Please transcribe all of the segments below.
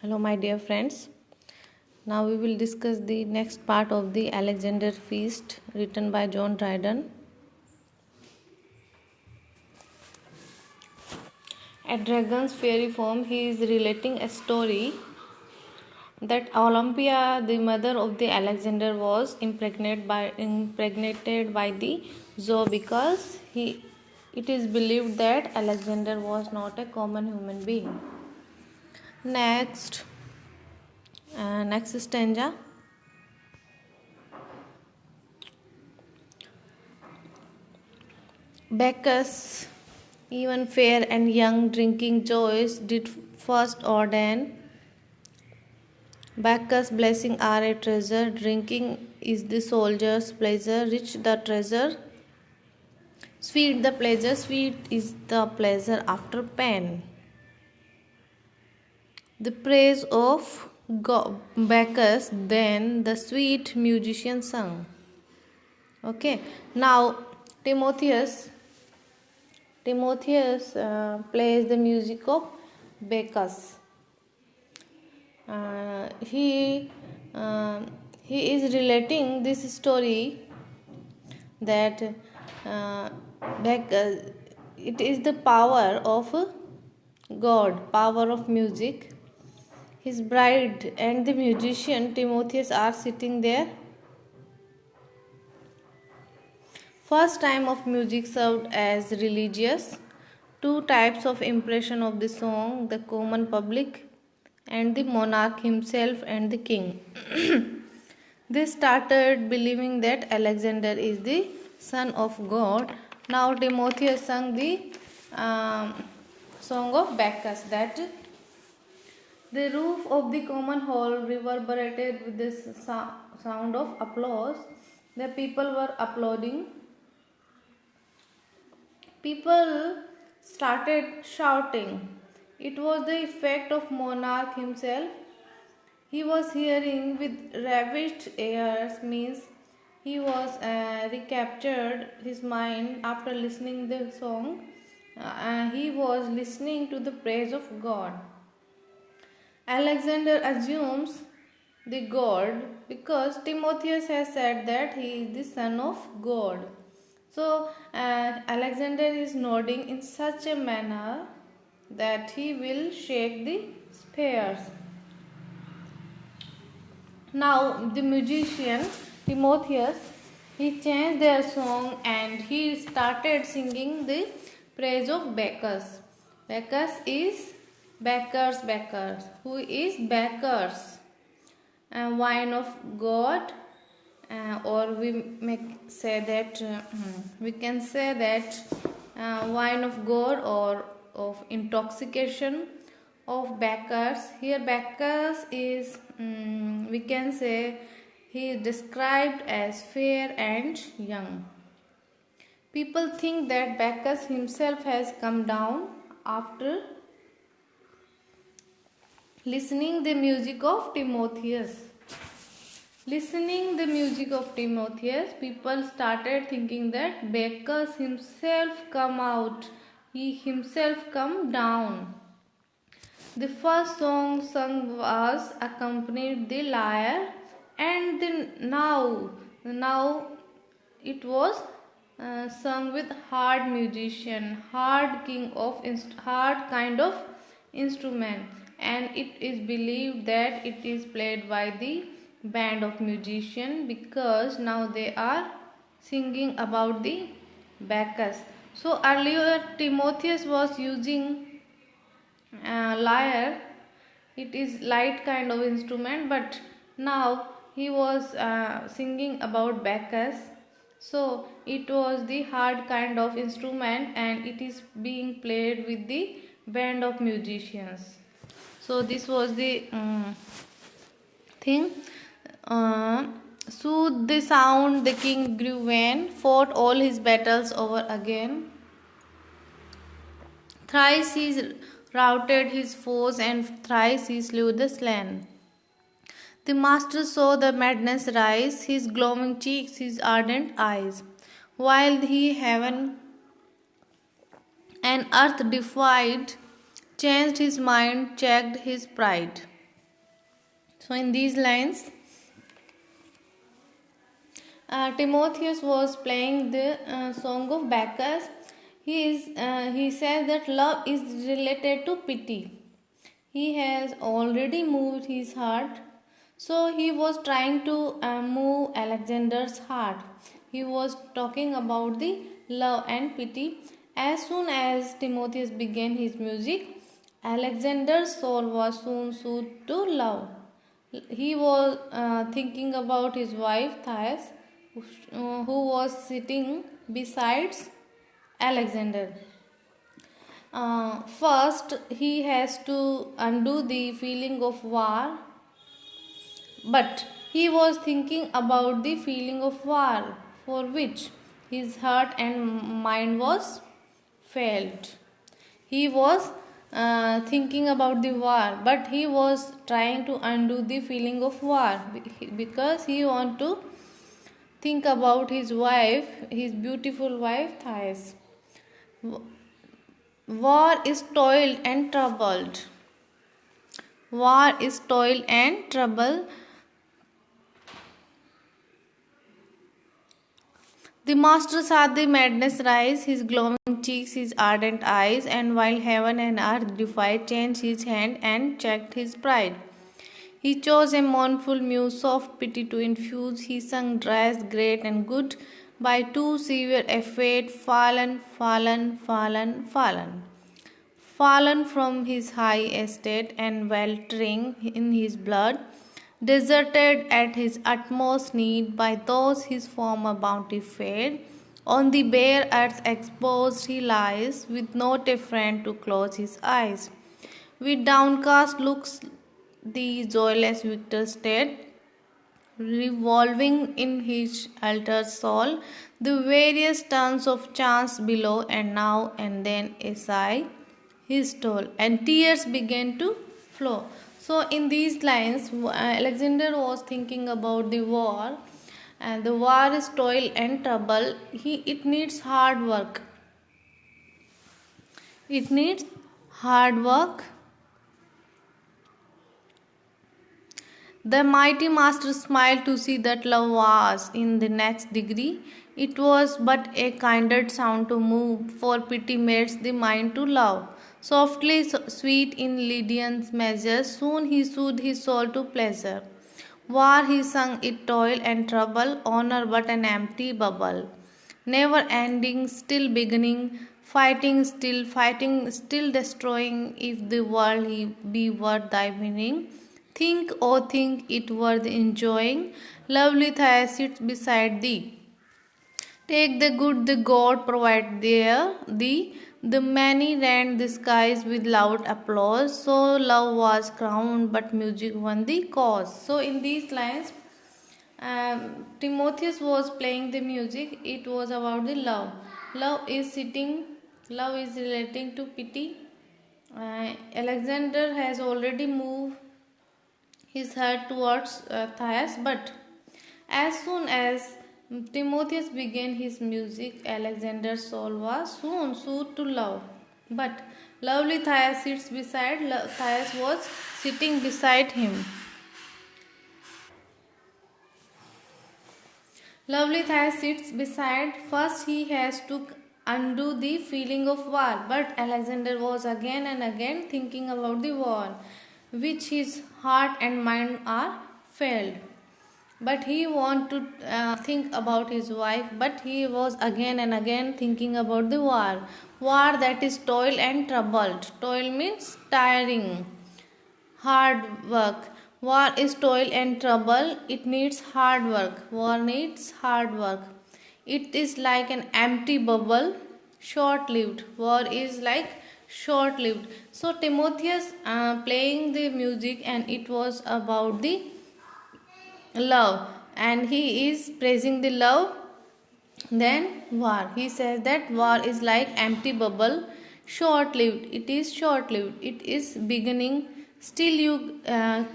Hello, my dear friends. Now we will discuss the next part of the Alexander Feast written by John Dryden. At Dragon's fairy form, he is relating a story that Olympia, the mother of the Alexander, was impregnated by the zoo because it is believed that Alexander was not a common human being. Next stanza. Bacchus, even fair and young, drinking joys, did first ordain. Bacchus' blessing are a treasure, drinking is the soldier's pleasure, rich the treasure, sweet the pleasure, sweet is the pleasure after pain. The praise of Bacchus, then the sweet musician sung. Okay, now Timotheus plays the music of Bacchus. He is relating this story that it is the power of God, power of music. His bride and the musician Timotheus are sitting there. First time of music served as religious. Two types of impression of the song, the common public and the monarch himself and the king. They started believing that Alexander is the son of God. Now Timotheus sang the song of Bacchus, that the roof of the common hall reverberated with the sound of applause. The people were applauding. People started shouting. It was the effect of monarch himself. He was hearing with ravished ears, means he was recaptured his mind after listening the song. He was listening to the praise of God. Alexander assumes the God because Timotheus has said that he is the son of God. So Alexander is nodding in such a manner that he will shake the spears. Now the musician Timotheus, he changed their song and he started singing the praise of Bacchus. Bacchus is Bacchus. Who is Bacchus? Wine of God, or we can say that wine of God or of intoxication of Bacchus. Here Bacchus is, we can say, he is described as fair and young. People think that Bacchus himself has come down after listening the music of Timotheus. Listening the music of Timotheus, people started thinking that Bacchus himself come out, he himself come down. The first song sung was accompanied the lyre, and now it was sung with hard musician, hard kind of instrument, and it is believed that it is played by the band of musicians because now they are singing about the Bacchus. So earlier Timotheus was using lyre. It is light kind of instrument, but now he was singing about Bacchus. So it was the hard kind of instrument and it is being played with the band of musicians. So this was the thing. Soothed the sound, the king grew vain, fought all his battles over again. Thrice he routed his foes, and thrice he slew the slain. The master saw the madness rise, his glowing cheeks, his ardent eyes, while he heaven and earth defied, changed his mind, checked his pride. So in these lines, Timotheus was playing the song of Bacchus. He says that love is related to pity. He has already moved his heart, so he was trying to move Alexander's heart. He was talking about the love and pity. As soon as Timotheus began his music, Alexander's soul was soon soothed to love. He was thinking about his wife Thais, who was sitting besides Alexander. First, he has to undo the feeling of war, but he was thinking about the feeling of war for which his heart and mind was felt. He was thinking about the war, but he was trying to undo the feeling of war because he want to think about his wife, his beautiful wife Thais. War is toil and troubled. War is toil and trouble. The master saw the madness rise, his glowing cheeks, his ardent eyes, and while heaven and earth defied, changed his hand and checked his pride. He chose a mournful muse, soft pity to infuse. He sung dries, great and good, by too severe a fate, fallen, fallen, fallen, fallen. Fallen from his high estate and weltering in his blood, deserted at his utmost need by those his former bounty fed, on the bare earth exposed he lies, with not a friend to close his eyes. With downcast looks the joyless victor stared, revolving in his altered soul the various turns of chance below, and now and then a sigh he stole, and tears began to flow. So, in these lines, Alexander was thinking about the war, and the war is toil and trouble. It needs hard work. It needs hard work. The mighty master smiled to see that love was in the next degree. It was but a kindred sound to move, for pity mates the mind to love. Softly sweet in Lydian's measure, soon he soothed his soul to pleasure. War he sung it toil and trouble, honor but an empty bubble. Never ending, still beginning, fighting still destroying, if the world he be worth thy winning. Think, oh think it worth enjoying, lovely Thais sits beside thee. Take the good the God provide there thee. The many rend the skies with loud applause. So love was crowned, but music won the cause. So in these lines, Timotheus was playing the music. It was about the love. Love is relating to pity. Alexander has already moved his heart towards Thais, but as soon as Timotheus began his music, Alexander's soul was soon soothed to love. But lovely Thais sits beside, Thais was sitting beside him. Lovely Thais sits beside. First, he has to undo the feeling of war, but Alexander was again and again thinking about the war, which his heart and mind are filled. But he want to think about his wife, but he was again and again thinking about the war that is toil and troubled. Toil means tiring, hard work. War is toil and trouble. It needs hard work. War needs hard work. It is like an empty bubble, short lived. War is like short lived. So Timotheus playing the music, and it was about the love, and he is praising the love. Then war, he says that war is like empty bubble, short lived. It is short lived, it is beginning, still you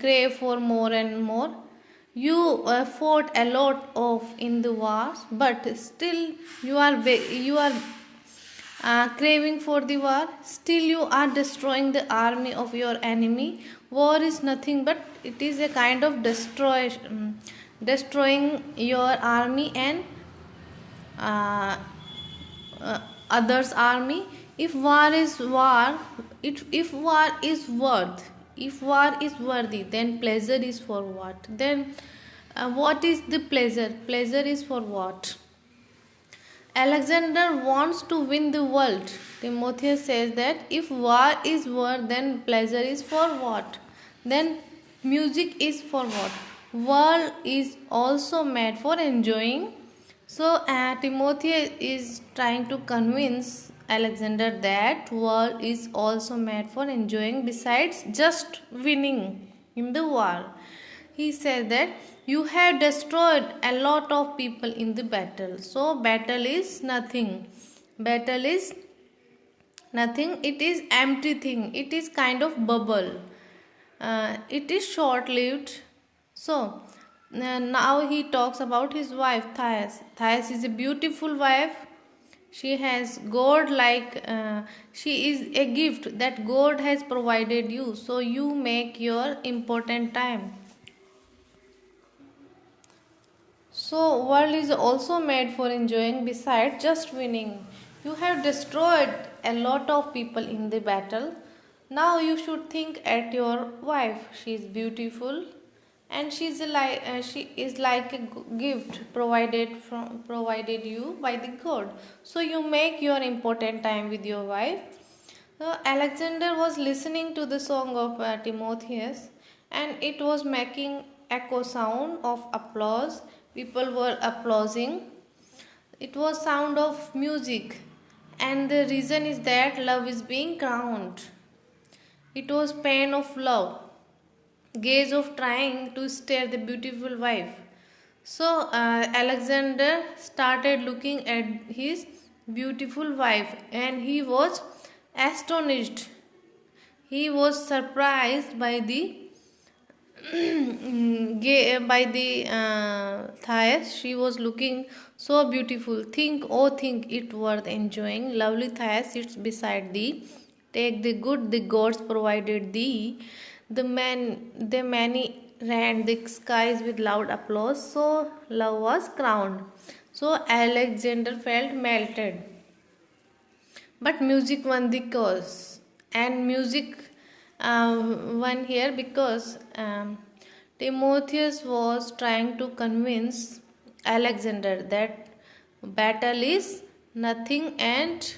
crave for more and more. You fought a lot of in the wars, but still you are craving for the war. Still, you are destroying the army of your enemy. War is nothing but it is a kind of destroying your army and uh, others' army. If war is war, if war is if war is worthy, then pleasure is for what? Then what is the pleasure? Pleasure is for what? Alexander wants to win the world. Timotheus says that if war is war, then pleasure is for what? Then music is for what? World is also made for enjoying. So Timotheus is trying to convince Alexander that world is also made for enjoying besides just winning in the war. He said that you have destroyed a lot of people in the battle. So battle is nothing. Battle is nothing. It is empty thing. It is kind of bubble. It is short lived. So now he talks about his wife Thais. Thais is a beautiful wife. She has God like she is a gift that God has provided you. So you make your important time. So world is also made for enjoying besides just winning. You have destroyed a lot of people in the battle. Now you should think at your wife. She is beautiful and she is like a gift provided you by the God. So you make your important time with your wife. So Alexander was listening to the song of Timotheus and it was making echo sound of applause. People were applauding. It was sound of music and the reason is that love is being crowned. It was pain of love, gaze of trying to stare the beautiful wife. So Alexander started looking at his beautiful wife and he was astonished. He was surprised by the Thais. She was looking so beautiful. Think it worth enjoying. Lovely Thais sits beside thee. Take the good the gods provided thee. The many rent the skies with loud applause. So love was crowned. So Alexander felt melted. But music won the cause, and music won here because Timotheus was trying to convince Alexander that battle is nothing and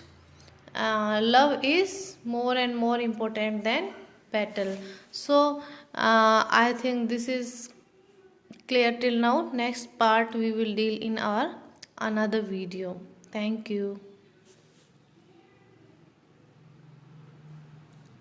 love is more and more important than battle. So I think this is clear till now. Next part we will deal in our another video. Thank you.